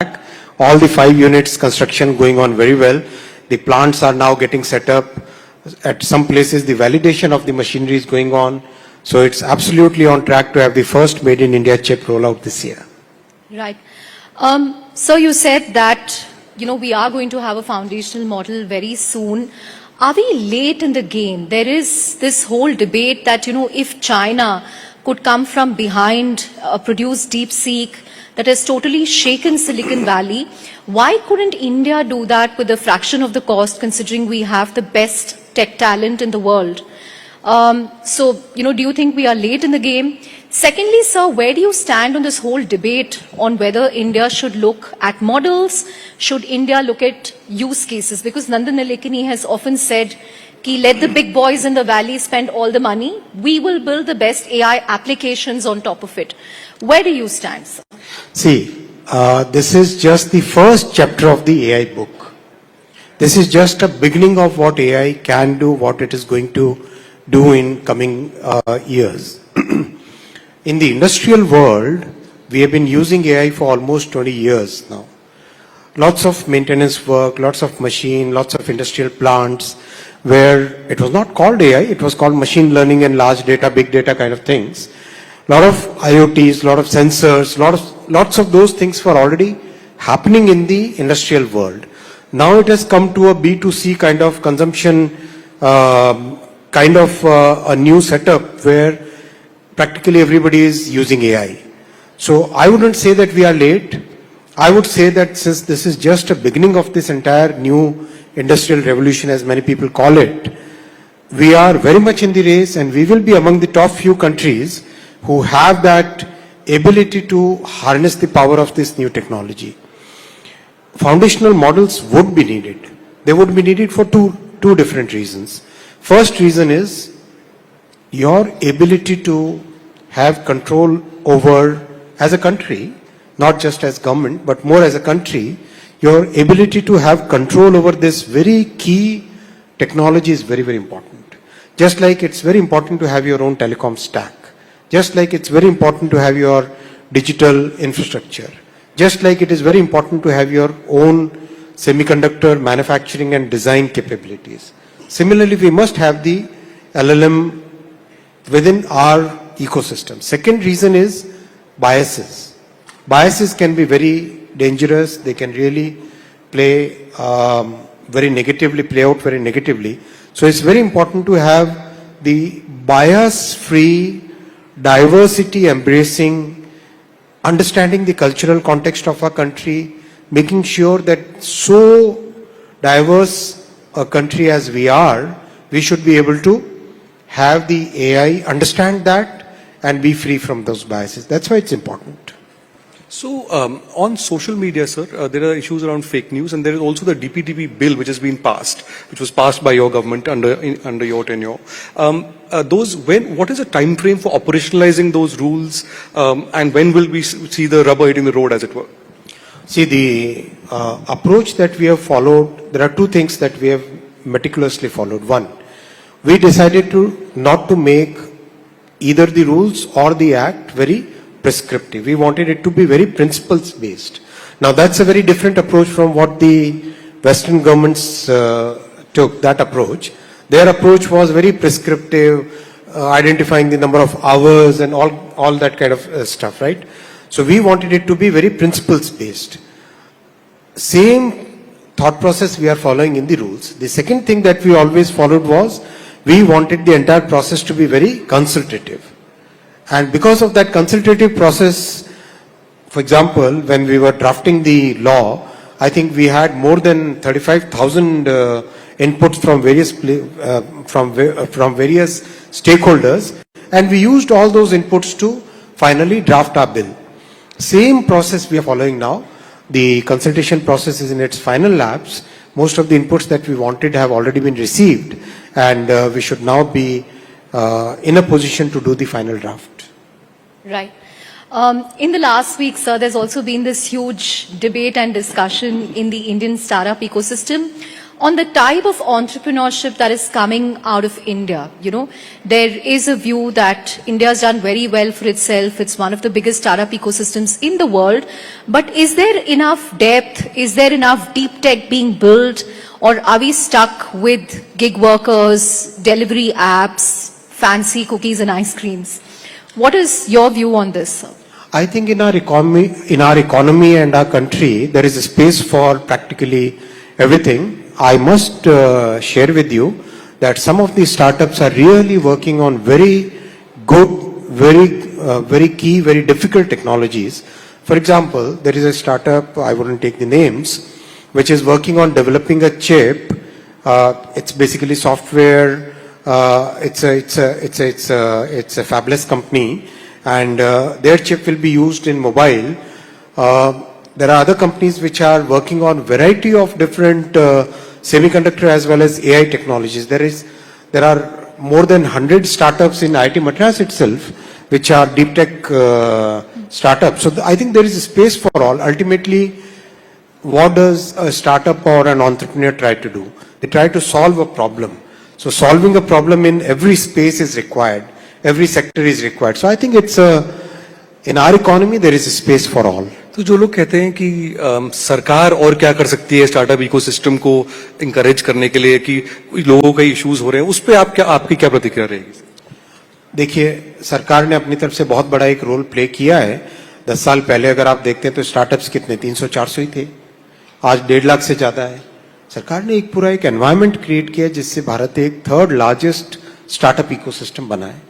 All the 5 units construction going on very well. The plants are now getting set up. At some places, the validation of the machinery is going on. So it's absolutely on track to have the first Made in India chip rollout this year. Right. So you said that, we are going to have a foundational model very soon. Are we late in the game? There is this whole debate that, if China could come from behind, produce DeepSeek, that has totally shaken Silicon Valley. Why couldn't India do that with a fraction of the cost, considering we have the best tech talent in the world? So, do you think we are late in the game? Secondly, sir, where do you stand on this whole debate on whether India should look at models? Should India look at use cases? Because Nandan Nilekani has often said, let the big boys in the valley spend all the money. We will build the best AI applications on top of it. Where do you stand, sir? See, this is just the first chapter of the AI book. This is just a beginning of what AI can do, what it is going to do in coming years. In the industrial world, we have been using AI for almost 20 years now. Lots of maintenance work, lots of machine, lots of industrial plants, where it was not called AI, it was called machine learning and large data, big data kind of things. Lot of IoTs, lot of sensors, lots of those things were already happening in the industrial world. Now it has come to a B2C kind of consumption, a new setup where practically everybody is using AI. So I wouldn't say that we are late. I would say that since this is just a beginning of this entire new industrial revolution, as many people call it, we are very much in the race, and we will be among the top few countries who have that ability to harness the power of this new technology. Foundational models would be needed. They would be needed for two different reasons. First reason is your ability to have control over, as a country, not just as government, but more as a country, your ability to have control over this very key technology is very, very important. Just like it's very important to have your own telecom stack. Just like it's very important to have your digital infrastructure. Just like it is very important to have your own semiconductor manufacturing and design capabilities. Similarly, we must have the LLM within our ecosystem. Second reason is biases. Biases can be very dangerous. They can really play very negatively, play out very negatively. So it's very important to have the bias-free, diversity embracing, understanding the cultural context of our country, making sure that so diverse a country as we are, we should be able to have the AI understand that and be free from those biases. That's why it's important. So on social media, sir, there are issues around fake news, and there is also the DPTP bill which has been passed, which was passed by your government under your tenure. What is the time frame for operationalizing those rules, and when will we see the rubber hitting the road, as it were? See, the approach that we have followed, there are two things that we have meticulously followed. One, we decided not to make either the rules or the act very prescriptive. We wanted it to be very principles based. Now that's a very different approach from what the Western governments took, that approach. Their approach was very prescriptive, identifying the number of hours and all that kind of stuff, right? So we wanted it to be very principles based. Same thought process we are following in the rules. The second thing that we always followed was, we wanted the entire process to be very consultative. And because of that consultative process, for example, when we were drafting the law, I think we had more than 35,000 inputs from various stakeholders, and we used all those inputs to finally draft our bill. Same process we are following now. The consultation process is in its final laps. Most of the inputs that we wanted have already been received, and we should now be in a position to do the final draft. Right. In the last week, sir, there's also been this huge debate and discussion in the Indian startup ecosystem on the type of entrepreneurship that is coming out of India. You know, there is a view that India has done very well for itself. It's one of the biggest startup ecosystems in the world. But is there enough depth? Is there enough deep tech being built? Or are we stuck with gig workers, delivery apps, fancy cookies and ice creams? What is your view on this, sir? I think in our economy and our country, there is a space for practically everything. I must share with you that some of these startups are really working on very good, very key, very difficult technologies. For example, there is a startup, I wouldn't take the names, which is working on developing a chip. It's basically software. It's a fabless company, and their chip will be used in mobile. There are other companies which are working on variety of different semiconductor as well as AI technologies. There are more than 100 startups in IIT Madras itself, which are deep tech startups. So I think there is a space for all. Ultimately, what does a startup or an entrepreneur try to do? They try to solve a problem. So solving a problem in every space is required. Every sector is required. So I think in our economy, there is a space for all. तो जो लोग कहते हैं कि सरकार और क्या कर सकती है स्टार्टअप इकोसिस्टम को इंकरेज करने के लिए कि लोगों का इश्यूज हो रहे हैं, उस पे आपकी क्या प्रतिक्रिया रहेगी? देखिए, सरकार ने अपनी तरफ से बहुत बड़ा एक रोल प्ले किया है. 10 साल पहले अगर आप देखते हैं तो स्टार्टअप्स कितने 300-400 ही थे. आज 1.5 लाख से ज्यादा है. सरकार ने एक पूरा एक एनवायरनमेंट क्रिएट किया जिससे भारत एक 3rd लार्जेस्ट स्टार्टअप इकोसिस्टम बना है.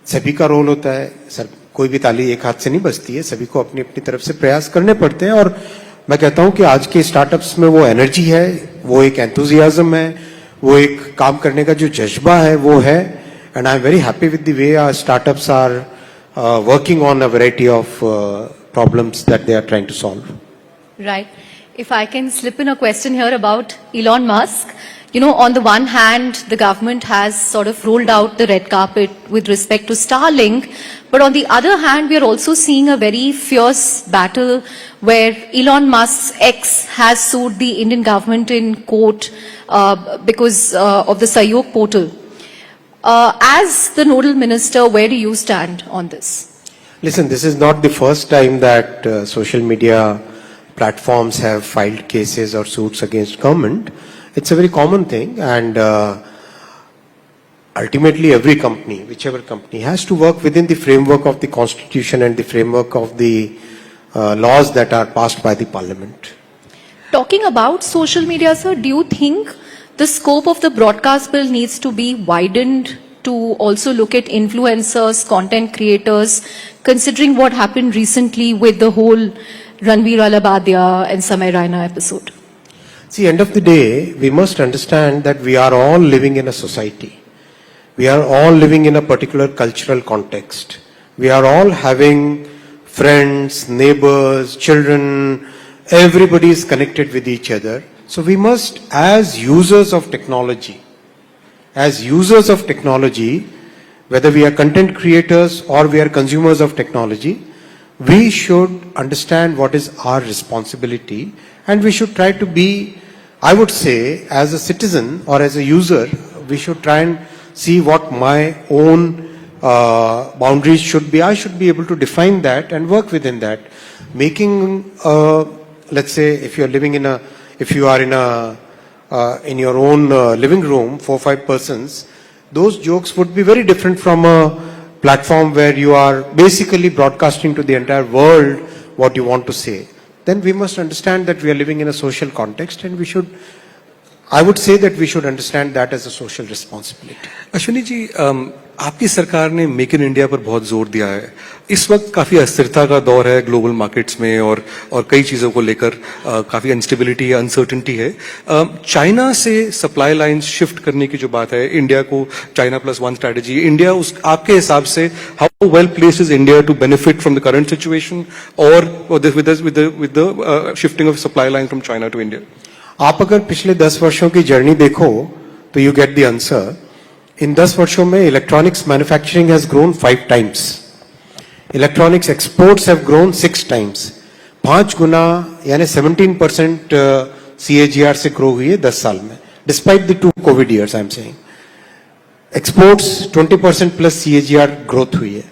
सभी का रोल होता है. सर, कोई भी ताली एक हाथ से नहीं बजती है. सभी को अपनी अपनी तरफ से प्रयास करने पड़ते हैं. और मैं कहता हूं कि आज के स्टार्टअप्स में वो एनर्जी है, वो एक एंथुजियाज्म है, वो एक काम करने का जो जज्बा है वो है. And I am very happy with the way our startups are working on a variety of problems that they are trying to solve. Right. If I can slip in a question here about Elon Musk. You know, on the one hand, the government has sort of rolled out the red carpet with respect to Starlink. But on the other hand, we are also seeing a very fierce battle where Elon Musk's ex has sued the Indian government in court because of the Sahyog portal. As the nodal minister, where do you stand on this? Listen, this is not the first time that social media platforms have filed cases or suits against government. It's a very common thing, and ultimately every company, whichever company, has to work within the framework of the constitution and the framework of the laws that are passed by the parliament. Talking about social media, sir, do you think the scope of the broadcast bill needs to be widened to also look at influencers, content creators, considering what happened recently with the whole Ranveer Alabadia and Samay Raina episode? See, end of the day, we must understand that we are all living in a society. We are all living in a particular cultural context. We are all having friends, neighbors, children. Everybody is connected with each other. So we must, as users of technology, whether we are content creators or we are consumers of technology, we should understand what is our responsibility, and we should try to be, I would say, as a citizen or as a user, we should try and see what my own boundaries should be. I should be able to define that and work within that. Making, let's say, if you are in your own living room, 4-5 persons, those jokes would be very different from a platform where you are basically broadcasting to the entire world what you want to say. Then we must understand that we are living in a social context, and I would say that we should understand that as a social responsibility. Ashwini ji, आपकी सरकार ने make in India पर बहुत जोर दिया है. इस वक्त काफी अस्थिरता का दौर है ग्लोबल मार्केट्स में, और कई चीजों को लेकर काफी अनस्टेबिलिटी है, अनसर्टेनिटी है. चाइना से सप्लाई लाइंस शिफ्ट करने की जो बात है, इंडिया को चाइना +1 स्ट्रेटजी, इंडिया आपके हिसाब से how well placed is India to benefit from the current situation और with the shifting of supply line from China to India? आप अगर पिछले 10 वर्षों की जर्नी देखो तो यू गेट द आंसर. इन 10 वर्षों में electronics manufacturing has grown 5 times. Electronics exports have grown 6 times. 5 गुना यानी 17% CAGR से grow हुई है 10 साल में, despite the 2 COVID years I am saying. Exports 20% plus CAGR growth हुई है,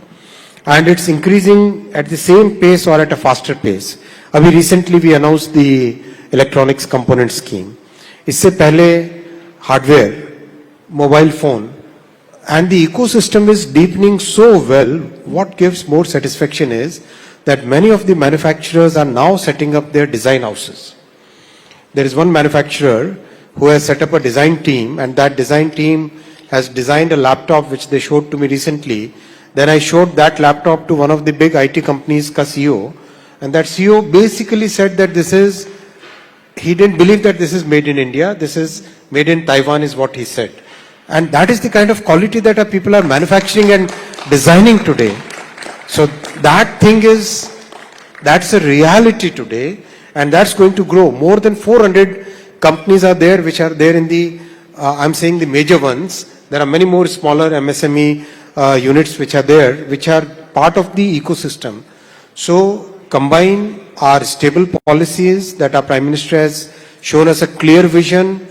and it's increasing at the same pace or at a faster pace. अभी recently we announced the electronics component scheme. इससे पहले hardware, mobile phone, and the ecosystem is deepening so well. What gives more satisfaction is that many of the manufacturers are now setting up their design houses. There is one manufacturer who has set up a design team, and that design team has designed a laptop which they showed to me recently. Then I showed that laptop to one of the big IT companies ka CEO, and that CEO basically said that he didn't believe that this is made in India, this is made in Taiwan is what he said. And that is the kind of quality that our people are manufacturing and designing today. So that's a reality today, and that's going to grow. More than 400 companies are there which are there in the, I'm saying the major ones. There are many more smaller MSME units which are there, which are part of the ecosystem. So combine our stable policies that our Prime Minister has shown us a clear vision,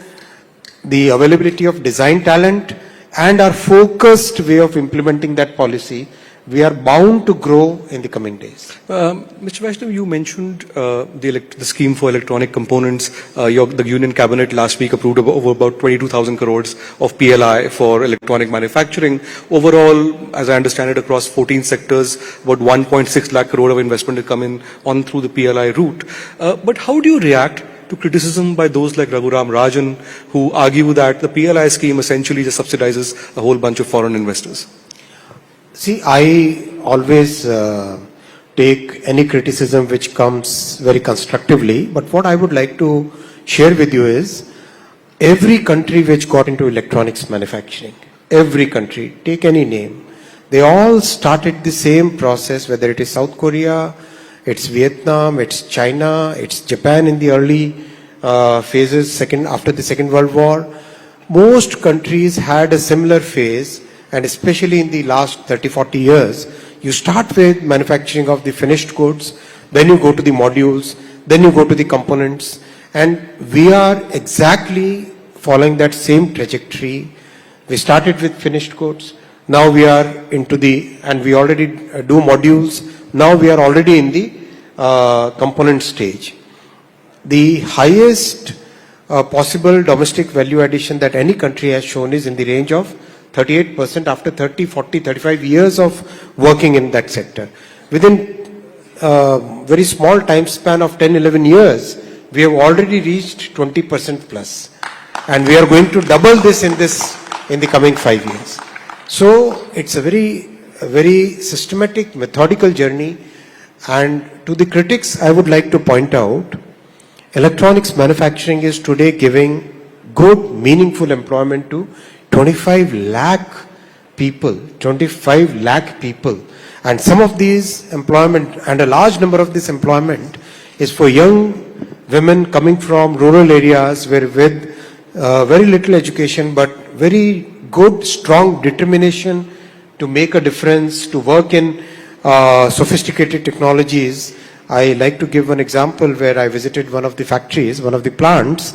the availability of design talent, and our focused way of implementing that policy, we are bound to grow in the coming days. Mr. Vaishnaw, you mentioned the scheme for electronic components. The Union Cabinet last week approved over about 22,000 crores of PLI for electronic manufacturing. Overall, as I understand it, across 14 sectors, about 1.6 lakh crore of investment will come in on through the PLI route. But how do you react to criticism by those like Raghuram Rajan, who argue that the PLI scheme essentially just subsidizes a whole bunch of foreign investors? See, I always take any criticism which comes very constructively, but what I would like to share with you is every country which got into electronics manufacturing, every country, take any name, they all started the same process, whether it is South Korea, it's Vietnam, it's China, it's Japan in the early phases after the Second World War. Most countries had a similar phase, and especially in the last 30-40 years, you start with manufacturing of the finished goods, then you go to the modules, then you go to the components, and we are exactly following that same trajectory. We started with finished goods, now we are into and we already do modules, now we are already in the component stage. The highest possible domestic value addition that any country has shown is in the range of 38% after 30, 40, 35 years of working in that sector. Within very small time span of 10, 11 years, we have already reached 20% plus. And we are going to double this in the coming 5 years. So it's a very systematic, methodical journey. And to the critics, I would like to point out, electronics manufacturing is today giving good, meaningful employment to 25 lakh people, and some of these employment, and a large number of this employment is for young women coming from rural areas where with very little education but very good, strong determination to make a difference, to work in sophisticated technologies. I like to give one example where I visited one of the factories, one of the plants.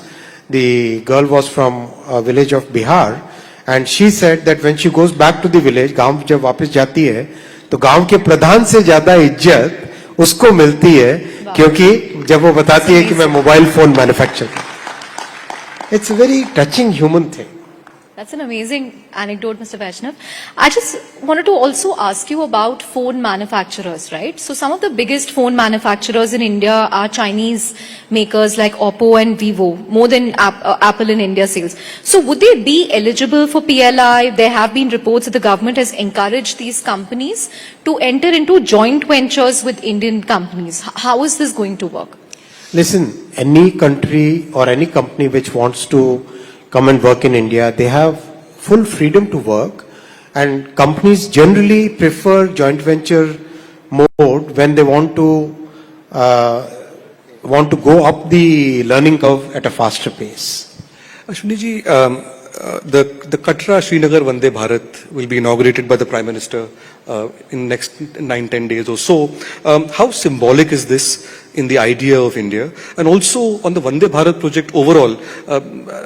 The girl was from a village of Bihar, and she said that when she goes back to the village, गांव जब वापस जाती है, तो गांव के प्रधान से ज्यादा इज्जत उसको मिलती है, क्योंकि जब वो बताती है कि मैं मोबाइल फोन मैन्युफैक्चर करती हूँ. It's a very touching human thing. That's an amazing anecdote, Mr. Vaishnaw. I just wanted to also ask you about phone manufacturers, right? So some of the biggest phone manufacturers in India are Chinese makers like Oppo and Vivo, more than Apple in India sales. So would they be eligible for PLI? There have been reports that the government has encouraged these companies to enter into joint ventures with Indian companies. How is this going to work? Listen, any country or any company which wants to come and work in India, they have full freedom to work, and companies generally prefer joint venture mode when they want to go up the learning curve at a faster pace. Ashwini ji, the Katra Srinagar Vande Bharat will be inaugurated by the Prime Minister in next 9-10 days or so. How symbolic is this in the idea of India, and also on the Vande Bharat project overall.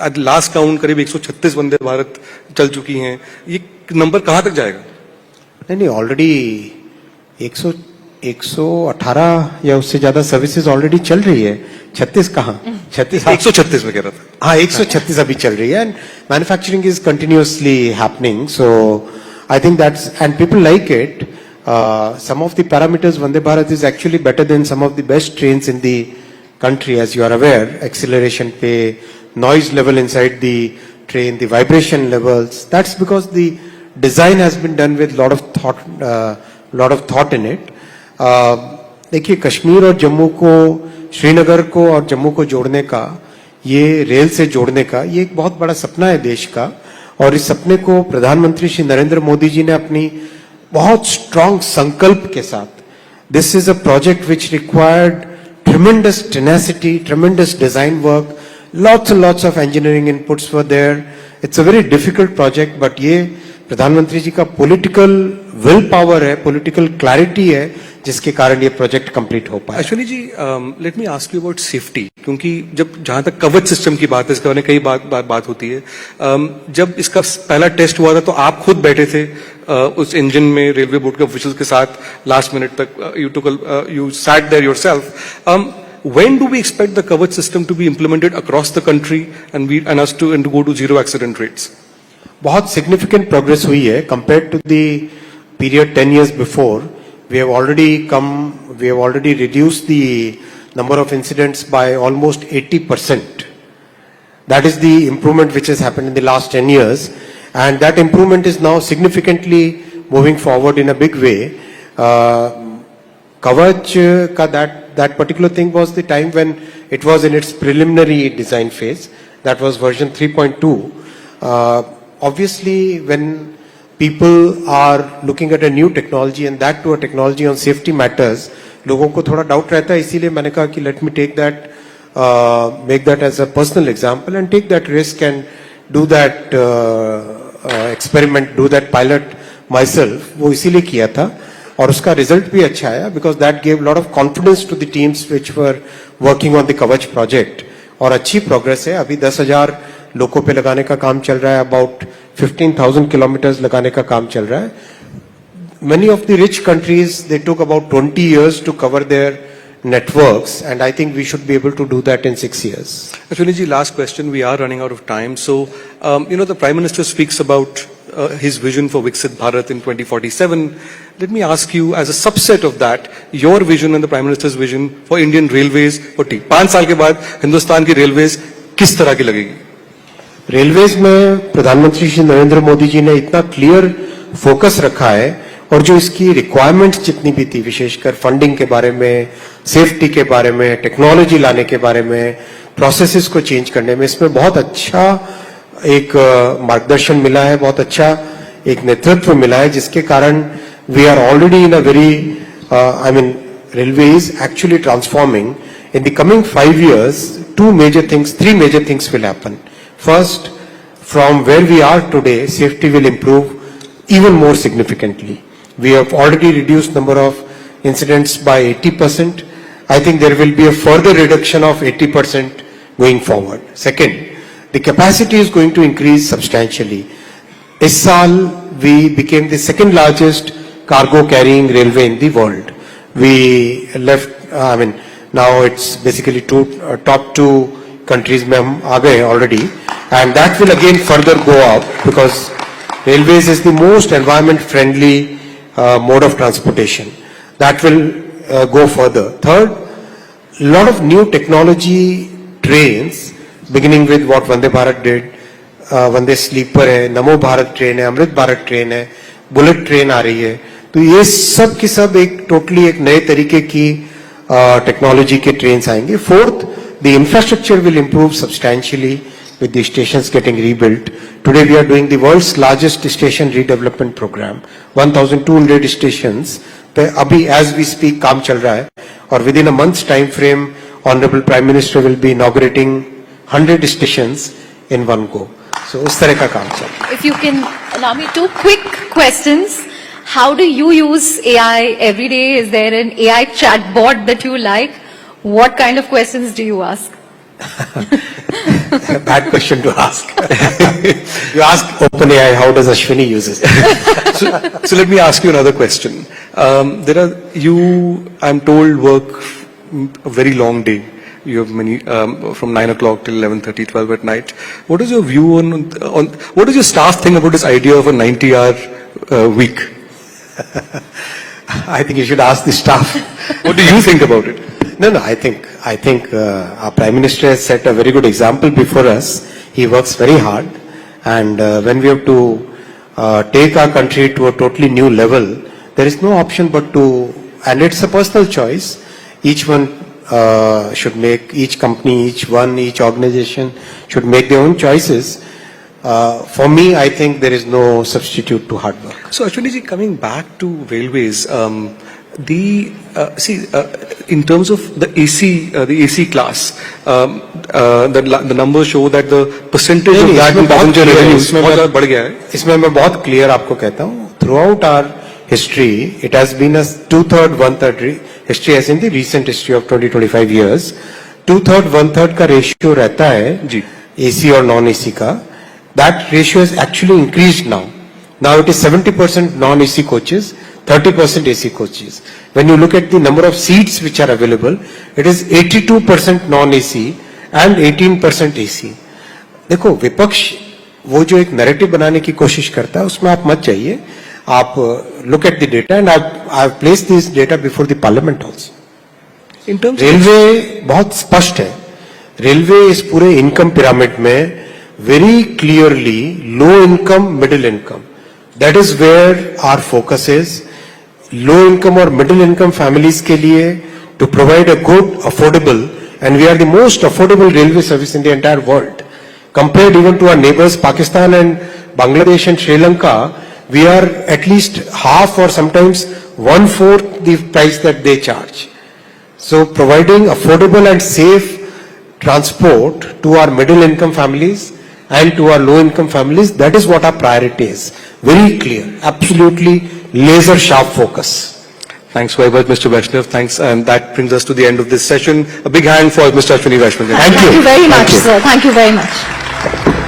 At last count, करीब 136 Vande Bharat चल चुकी हैं. ये number कहाँ तक जाएगा? नहीं already 118 या उससे ज्यादा सर्विसेज ऑलरेडी चल रही है. 36 कहाँ? 36 136 में कह रहा था. हाँ 136 अभी चल रही है. And manufacturing is continuously happening. So I think that's and people like it. Some of the parameters Vande Bharat is actually better than some of the best trains in the country, as you are aware. Acceleration pay, noise level inside the train, the vibration levels. That's because the design has been done with lot of thought in it. देखिए कश्मीर और जम्मू को, श्रीनगर को और जम्मू को जोड़ने का, ये rail से जोड़ने का, ये एक बहुत बड़ा सपना है देश का. और इस सपने को प्रधानमंत्री श्री नरेंद्र मोदी जी ने अपनी बहुत स्ट्रॉन्ग संकल्प के साथ, this is a project which required tremendous tenacity, tremendous design work, lots and lots of engineering inputs were there. It's a very difficult project, but ये प्रधानमंत्री जी का पॉलिटिकल विल पावर है, पॉलिटिकल क्लैरिटी है, जिसके कारण ये प्रोजेक्ट कंप्लीट हो पाया. Ashwini ji, let me ask you about safety, क्योंकि जब जहां तक कवच सिस्टम की बात है, इसके बारे में कई बात होती है. जब इसका पहला टेस्ट हुआ था तो आप खुद बैठे थे उस इंजन में रेलवे बोर्ड के ऑफिशियल्स के साथ लास्ट मिनट तक. You sat there yourself. When do we expect the Kavach system to be implemented across the country and us to go to zero accident rates? बहुत significant progress हुई है compared to the period 10 years before. We have already reduced the number of incidents by almost 80%. That is the improvement which has happened in the last 10 years, and that improvement is now significantly moving forward in a big way. Kavach ka that particular thing was the time when it was in its preliminary design phase. That was version 3.2. Obviously, when people are looking at a new technology, and that to a technology on safety matters, लोगों को थोड़ा doubt रहता है. इसीलिए मैंने कहा कि let me take that, make that as a personal example and take that risk and do that experiment, do that pilot myself. वो इसीलिए किया था. और उसका रिजल्ट भी अच्छा आया, because that gave lot of confidence to the teams which were working on the Kavach project. और अच्छी प्रोग्रेस है. अभी 10,000 लोगों पे लगाने का काम चल रहा है. अबाउट 15,000 किलोमीटर्स लगाने का काम चल रहा है. Many of the rich countries, they took about 20 years to cover their networks, and I think we should be able to do that in 6 years. Ashwini ji, last question. We are running out of time. So, the Prime Minister speaks about his vision for Viksit Bharat in 2047. Let me ask you, as a subset of that, your vision and the Prime Minister's vision for Indian Railways. 5 साल के बाद हिंदुस्तान की railways किस तरह की लगेगी? Railways में प्रधानमंत्री श्री नरेंद्र मोदी जी ने इतना क्लियर फोकस रखा है, और जो इसकी रिक्वायरमेंट्स जितनी भी थी, विशेषकर फंडिंग के बारे में, सेफ्टी के बारे में, टेक्नोलॉजी लाने के बारे में, प्रोसेसेस को चेंज करने में, इसमें बहुत अच्छा एक मार्गदर्शन मिला है, बहुत अच्छा एक नेतृत्व मिला है, जिसके कारण we are already in a very, railway is actually transforming. In the coming 5 years, 3 major things will happen. First, from where we are today, safety will improve even more significantly. We have already reduced number of incidents by 80%. I think there will be a further reduction of 80% going forward. Second, the capacity is going to increase substantially. This साल we became the second largest cargo carrying railway in the world. We left, now it's basically top 2 countries में हम आ गए already, and that will again further go up because railways is the most environment friendly mode of transportation. That will go further. Third, a lot of new technology trains, beginning with what Vande Bharat did. Vande Sleeper है, नमो Bharat train है, Amrit Bharat train है, bullet train आ रही है. तो ये सब की सब एक टोटली एक नए तरीके की टेक्नोलॉजी के ट्रेन्स आएंगे. Fourth, the infrastructure will improve substantially with the stations getting rebuilt. Today we are doing the world's largest station redevelopment program. 1,200 stations पे अभी as we speak काम चल रहा है, और within a month's time frame, Honorable Prime Minister will be inaugurating 100 stations in one go. So उस तरह का काम चल रहा है. If you can allow me 2 quick questions. How do you use AI every day? Is there an AI chatbot that you like? What kind of questions do you ask? Bad question to ask. You ask OpenAI, how does Ashwini use it? So let me ask you another question. I'm told, work a very long day. You have many, from 9 o'clock till 11:30, 12 at night. What is your view on what does your staff think about this idea of a 90-hour week? I think you should ask the staff. What do you think about it? No, I think our Prime Minister has set a very good example before us. He works very hard, and when we have to take our country to a totally new level, there is no option but to, and it's a personal choice. Each one should make, each company, each organization should make their own choices. For me, I think there is no substitute to hard work. So, Ashwini ji, coming back to railways, in terms of the AC class, the numbers show that the percentage of that in passenger revenues बहुत बढ़ गया है. इसमें मैं बहुत clear आपको कहता हूँ. Throughout our history, it has been a 2/3, 1/3 history, as in the recent history of 20-25 years. 2/3, 1/3 का ratio रहता है जी. AC और non-AC का. That ratio has actually increased now. Now it is 70% non-AC coaches, 30% AC coaches. When you look at the number of seats which are available, it is 82% non-AC and 18% AC. देखो, विपक्ष वो जो एक narrative बनाने की कोशिश करता है, उसमें आप मत जाइए. आप look at the data, and I've placed this data before the parliament also. In terms railway बहुत स्पष्ट है. रेलवे इस पूरे इनकम पिरामिड में very clearly low income, middle income. That is where our focus is. Low income or middle income families के लिए to provide a good, affordable, and we are the most affordable railway service in the entire world. Compared even to our neighbors Pakistan and Bangladesh and Sri Lanka, we are at least half or sometimes 1/4 the price that they charge. So providing affordable and safe transport to our middle income families and to our low income families, that is what our priority is. Very clear, absolutely laser sharp focus. Thanks very much, Mr. Vaishnaw. Thanks, and that brings us to the end of this session. A big hand for Mr. Ashwini Vaishnaw. Thank you very much, sir. Thank you very much.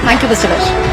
Thank you, Mr. Vaishnaw.